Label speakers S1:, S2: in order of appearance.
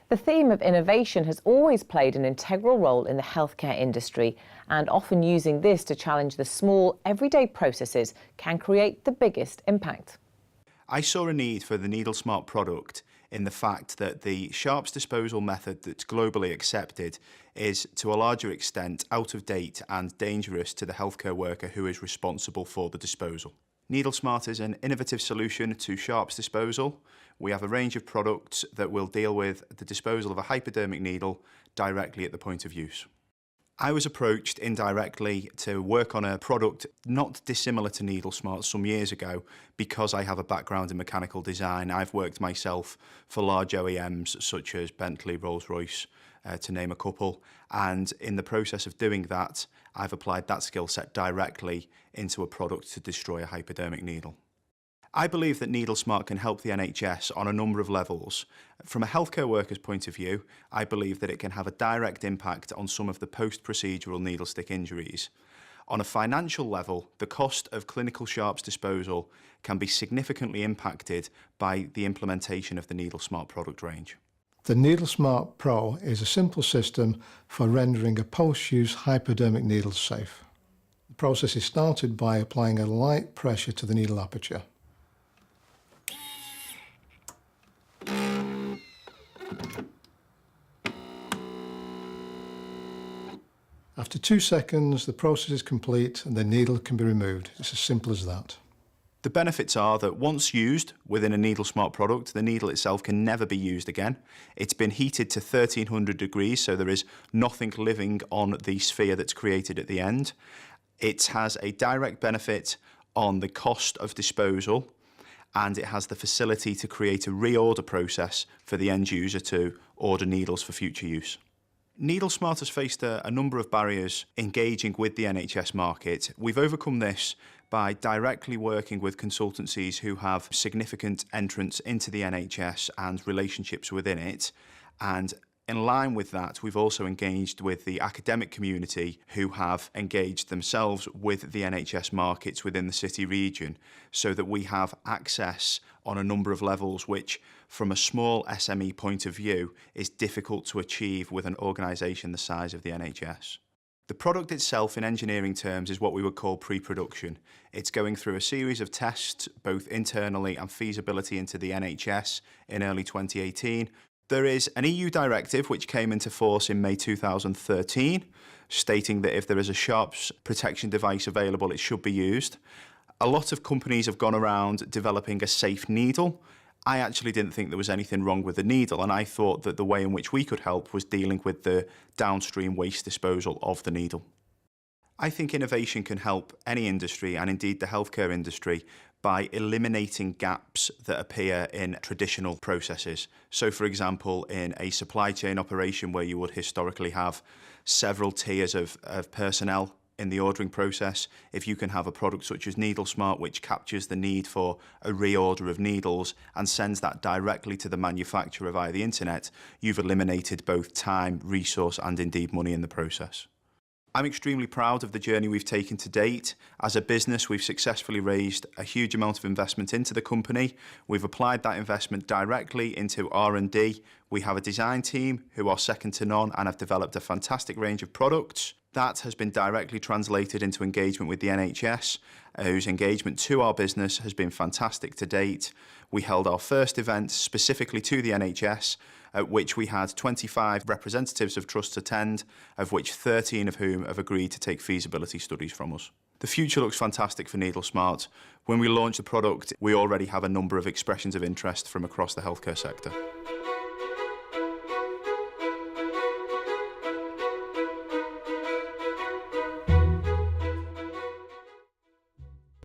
S1: The theme of innovation has always played an integral role in the healthcare industry, and often using this to challenge the small, everyday processes can create the biggest impact.
S2: I saw a need for the NeedleSmart product in the fact that the sharps disposal method that's globally accepted is to a larger extent out of date and dangerous to the healthcare worker who is responsible for the disposal. NeedleSmart is an innovative solution to sharps disposal. We have a range of products that will deal with the disposal of a hypodermic needle directly at the point of use. I was approached indirectly to work on a product not dissimilar to NeedleSmart some years ago because I have a background in mechanical design. I've worked myself for large OEMs such as Bentley, Rolls-Royce, to name a couple, and in the process of doing that, I've applied that skill set directly into a product to destroy a hypodermic needle. I believe that NeedleSmart can help the NHS on a number of levels. From a healthcare worker's point of view, I believe that it can have a direct impact on some of the post-procedural needle stick injuries. On a financial level, the cost of clinical sharps disposal can be significantly impacted by the implementation of the NeedleSmart product range.
S3: The NeedleSmart Pro is a simple system for rendering a post-use hypodermic needle safe. The process is started by applying a light pressure to the needle aperture. After 2 seconds, the process is complete and the needle can be removed. It's as simple as that.
S2: The benefits are that once used within a NeedleSmart product, the needle itself can never be used again. It's been heated to 1300 degrees, so there is nothing living on the sphere that's created at the end. It has a direct benefit on the cost of disposal, and it has the facility to create a reorder process for the end user to order needles for future use. NeedleSmart has faced a number of barriers engaging with the NHS market. We've overcome this by directly working with consultancies who have significant entrance into the NHS and relationships within it. And in line with that, we've also engaged with the academic community who have engaged themselves with the NHS markets within the city region, so that we have access on a number of levels which, from a small SME point of view, is difficult to achieve with an organisation the size of the NHS. The product itself, in engineering terms, is what we would call pre-production. It's going through a series of tests, both internally and feasibility into the NHS in early 2018. There is an EU directive which came into force in May 2013, stating that if there is a sharps protection device available, it should be used. A lot of companies have gone around developing a safe needle. I actually didn't think there was anything wrong with the needle, and I thought that the way in which we could help was dealing with the downstream waste disposal of the needle. I think innovation can help any industry, and indeed the healthcare industry, by eliminating gaps that appear in traditional processes. So, for example, in a supply chain operation where you would historically have several tiers of personnel in the ordering process, if you can have a product such as NeedleSmart which captures the need for a reorder of needles and sends that directly to the manufacturer via the internet, you've eliminated both time, resource and indeed money in the process. I'm extremely proud of the journey we've taken to date. As a business, we've successfully raised a huge amount of investment into the company. We've applied that investment directly into R&D. We have a design team who are second to none and have developed a fantastic range of products. That has been directly translated into engagement with the NHS, whose engagement to our business has been fantastic to date. We held our first event specifically to the NHS, at which we had 25 representatives of trusts attend, of which 13 of whom have agreed to take feasibility studies from us. The future looks fantastic for NeedleSmart. When we launch the product, we already have a number of expressions of interest from across the healthcare sector.